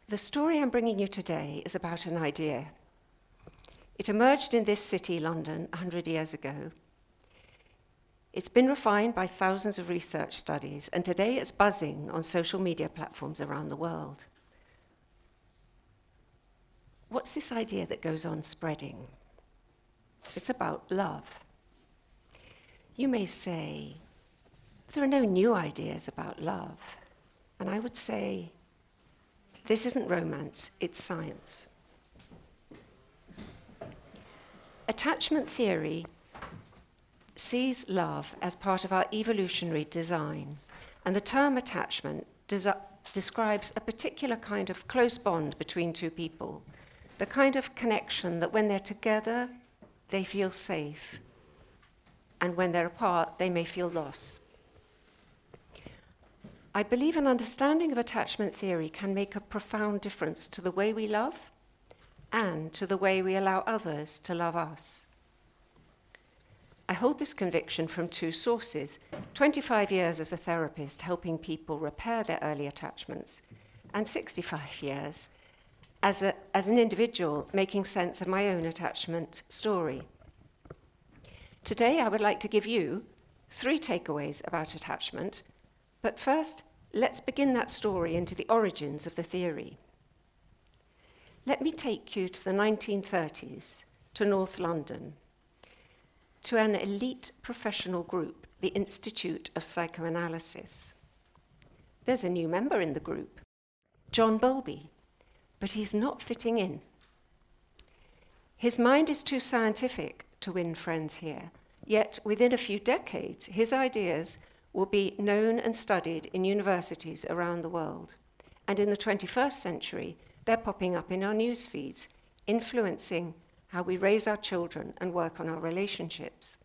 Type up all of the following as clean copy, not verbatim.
The story I'm bringing you today is about an idea. It emerged in this city, London, 100 years ago. It's been refined by thousands of research studies, and today it's buzzing on social media platforms around the world. What's this idea that goes on spreading? It's about love. You may say, there are no new ideas about love. And I would say, this isn't romance, it's science. Attachment theory sees love as part of our evolutionary design, and the term attachment describes a particular kind of close bond between two people, the kind of connection that when they're together, they feel safe, and when they're apart, they may feel loss. I believe an understanding of attachment theory can make a profound difference to the way we love and to the way we allow others to love us. I hold this conviction from two sources: 25 years as a therapist helping people repair their early attachments, and 65 years as an individual making sense of my own attachment story. Today I would like to give you 3 takeaways about attachment, but first let's begin that story into the origins of the theory. Let me take you to the 1930s, to North London, to an elite professional group, the Institute of Psychoanalysis. There's a new member in the group, John Bowlby, but he's not fitting in. His mind is too scientific to win friends here, yet within a few decades, his ideas will be known and studied in universities around the world. And in the 21st century, they're popping up in our news feeds, influencing how we raise our children and work on our relationships.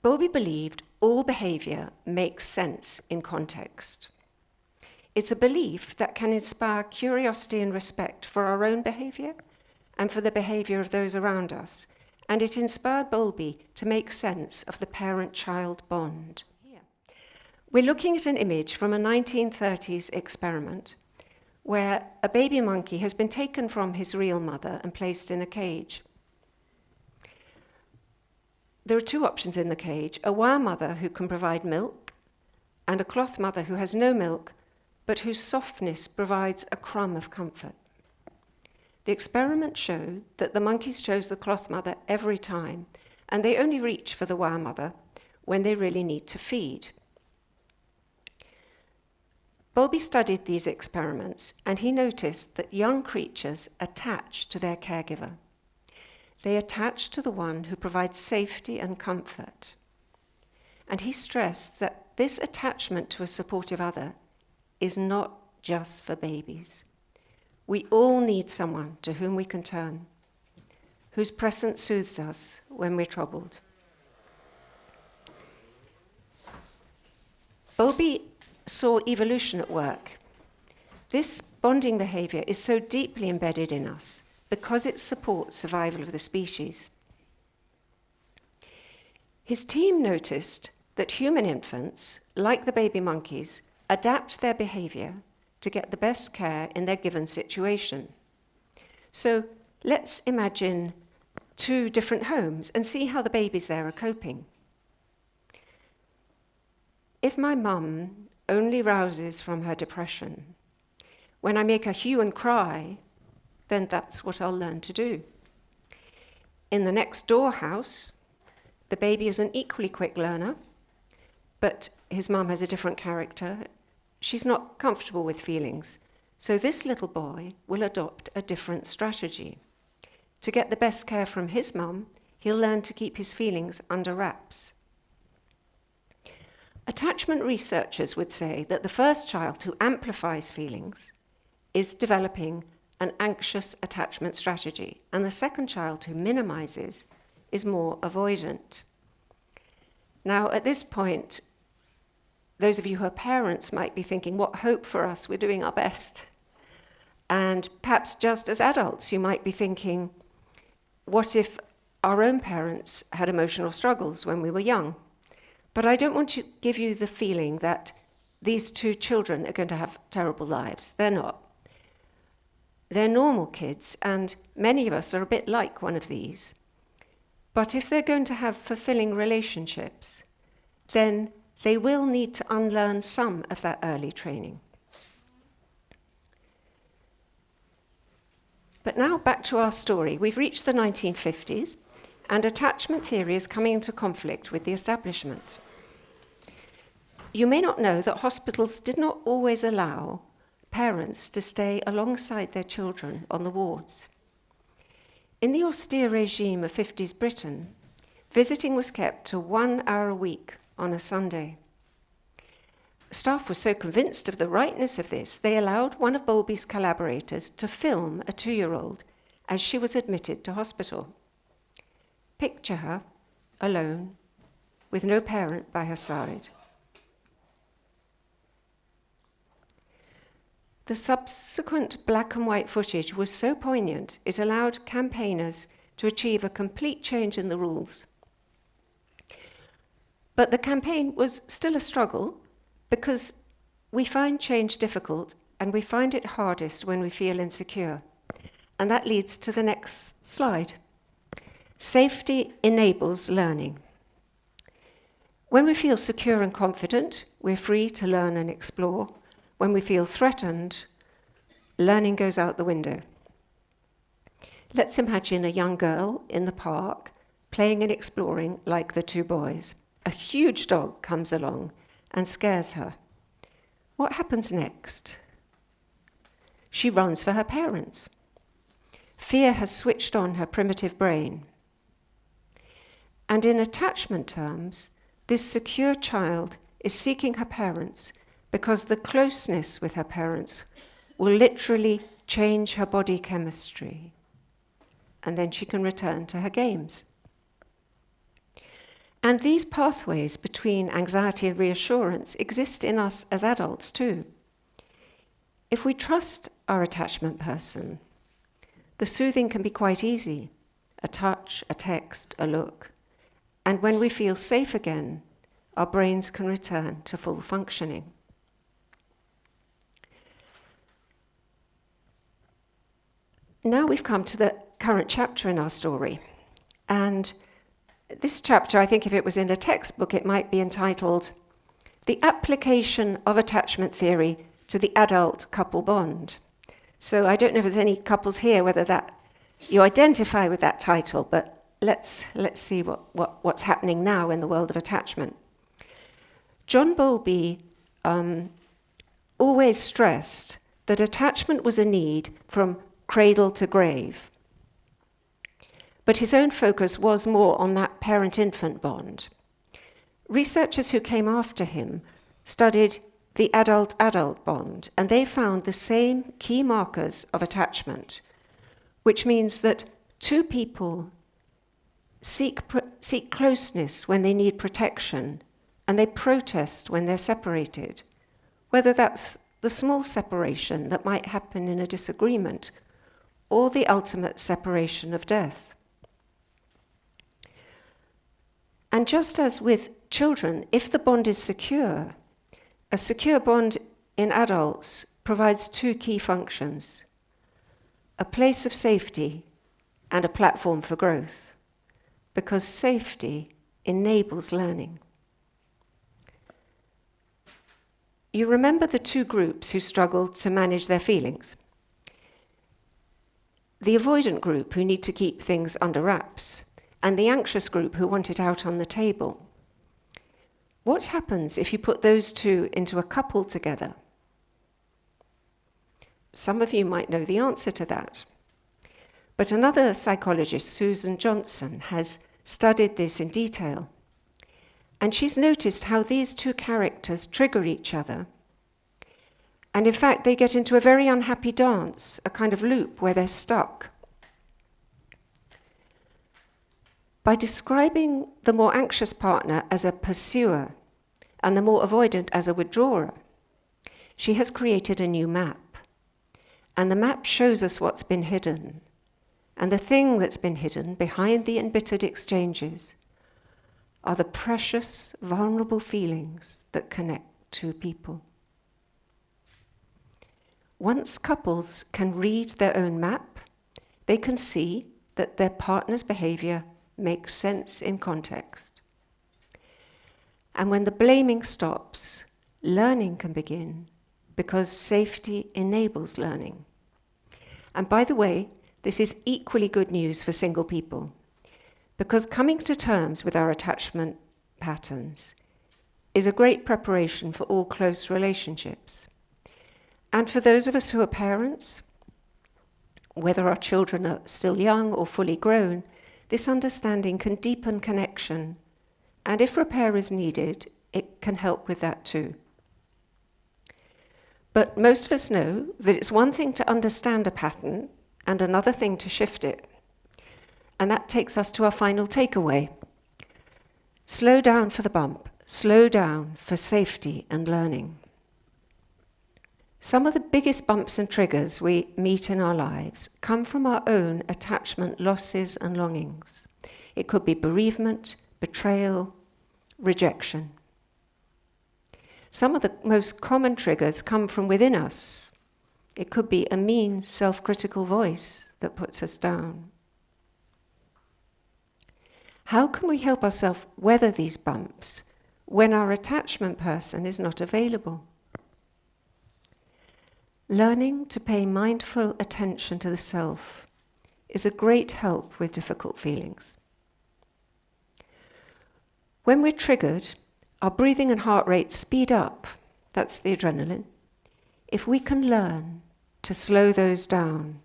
Bowlby believed all behaviour makes sense in context. It's a belief that can inspire curiosity and respect for our own behaviour and for the behaviour of those around us, and it inspired Bowlby to make sense of the parent-child bond. We're looking at an image from a 1930s experiment where a baby monkey has been taken from his real mother and placed in a cage. There are 2 options in the cage: a wire mother who can provide milk, and a cloth mother who has no milk, but whose softness provides a crumb of comfort. The experiment showed that the monkeys chose the cloth mother every time, and they only reach for the wire mother when they really need to feed. Bowlby studied these experiments, and he noticed that young creatures attach to their caregiver. They attach to the one who provides safety and comfort. And he stressed that this attachment to a supportive other is not just for babies. We all need someone to whom we can turn, whose presence soothes us when we're troubled. Bowlby saw evolution at work. This bonding behaviour is so deeply embedded in us because it supports survival of the species. His team noticed that human infants, like the baby monkeys, adapt their behaviour to get the best care in their given situation. So let's imagine 2 different homes and see how the babies there are coping. If my mum only rouses from her depression when I make her hue and cry, then that's what I'll learn to do. In the next door house, the baby is an equally quick learner, but his mum has a different character. She's not comfortable with feelings, so this little boy will adopt a different strategy. To get the best care from his mum, he'll learn to keep his feelings under wraps. Attachment researchers would say that the first child who amplifies feelings is developing an anxious attachment strategy, and the second child who minimizes is more avoidant. Now, at this point, those of you who are parents might be thinking, what hope for us, we're doing our best. And perhaps just as adults, you might be thinking, what if our own parents had emotional struggles when we were young? But I don't want to give you the feeling that these 2 children are going to have terrible lives. They're not. They're normal kids, and many of us are a bit like one of these. But if they're going to have fulfilling relationships, then they will need to unlearn some of that early training. But now back to our story. We've reached the 1950s, and attachment theory is coming into conflict with the establishment. You may not know that hospitals did not always allow parents to stay alongside their children on the wards. In the austere regime of 50s Britain, visiting was kept to 1 hour a week on a Sunday. Staff were so convinced of the rightness of this, they allowed one of Bowlby's collaborators to film a 2-year-old as she was admitted to hospital. Picture her, alone, with no parent by her side. The subsequent black and white footage was so poignant, it allowed campaigners to achieve a complete change in the rules. But the campaign was still a struggle because we find change difficult and we find it hardest when we feel insecure. And that leads to the next slide. Safety enables learning. When we feel secure and confident, we're free to learn and explore. When we feel threatened, learning goes out the window. Let's imagine a young girl in the park playing and exploring like the two boys. A huge dog comes along and scares her. What happens next? She runs for her parents. Fear has switched on her primitive brain. And in attachment terms, this secure child is seeking her parents because the closeness with her parents will literally change her body chemistry. And then she can return to her games. And these pathways between anxiety and reassurance exist in us as adults too. If we trust our attachment person, the soothing can be quite easy. A touch, a text, a look. And when we feel safe again, our brains can return to full functioning. Now we've come to the current chapter in our story. And this chapter, I think if it was in a textbook, it might be entitled The Application of Attachment Theory to the Adult Couple Bond. So I don't know if there's any couples here, whether that you identify with that title, but let's see what's happening now in the world of attachment. John Bowlby always stressed that attachment was a need from cradle to grave. But his own focus was more on that parent-infant bond. Researchers who came after him studied the adult-adult bond, and they found the same key markers of attachment, which means that two people seek closeness when they need protection, and they protest when they're separated, whether that's the small separation that might happen in a disagreement or the ultimate separation of death. And just as with children, if the bond is secure, a secure bond in adults provides two key functions: a place of safety and a platform for growth, because safety enables learning. You remember the two groups who struggled to manage their feelings? The avoidant group who need to keep things under wraps, and the anxious group who want it out on the table. What happens if you put those two into a couple together? Some of you might know the answer to that. But another psychologist, Susan Johnson, has studied this in detail. And she's noticed how these two characters trigger each other. And in fact, they get into a very unhappy dance, a kind of loop where they're stuck. By describing the more anxious partner as a pursuer and the more avoidant as a withdrawer, she has created a new map. And the map shows us what's been hidden. And the thing that's been hidden behind the embittered exchanges are the precious, vulnerable feelings that connect two people. Once couples can read their own map, they can see that their partner's behaviour makes sense in context. And when the blaming stops, learning can begin, because safety enables learning. And by the way, this is equally good news for single people, because coming to terms with our attachment patterns is a great preparation for all close relationships. And for those of us who are parents, whether our children are still young or fully grown, this understanding can deepen connection, and if repair is needed, it can help with that too. But most of us know that it's one thing to understand a pattern and another thing to shift it. And that takes us to our final takeaway. Slow down for the bump, slow down for safety and learning. Some of the biggest bumps and triggers we meet in our lives come from our own attachment losses and longings. It could be bereavement, betrayal, rejection. Some of the most common triggers come from within us. It could be a mean, self-critical voice that puts us down. How can we help ourselves weather these bumps when our attachment person is not available? Learning to pay mindful attention to the self is a great help with difficult feelings. When we're triggered, our breathing and heart rate speed up. That's the adrenaline. If we can learn to slow those down,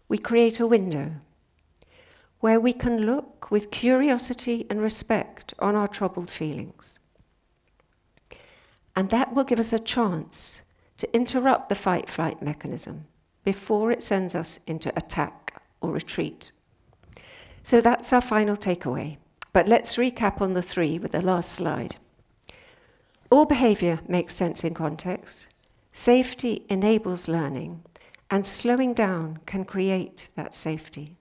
we create a window where we can look with curiosity and respect on our troubled feelings. And that will give us a chance to interrupt the fight-flight mechanism before it sends us into attack or retreat. So that's our final takeaway. But let's recap on the 3 with the last slide. All behaviour makes sense in context. Safety enables learning, and slowing down can create that safety.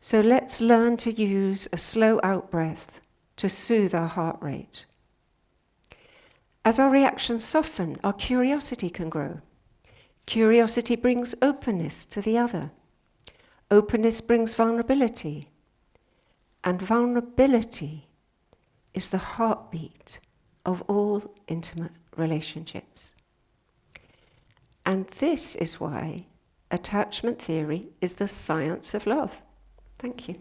So let's learn to use a slow out-breath to soothe our heart rate. As our reactions soften, our curiosity can grow. Curiosity brings openness to the other. Openness brings vulnerability. And vulnerability is the heartbeat of all intimate relationships. And this is why attachment theory is the science of love. Thank you.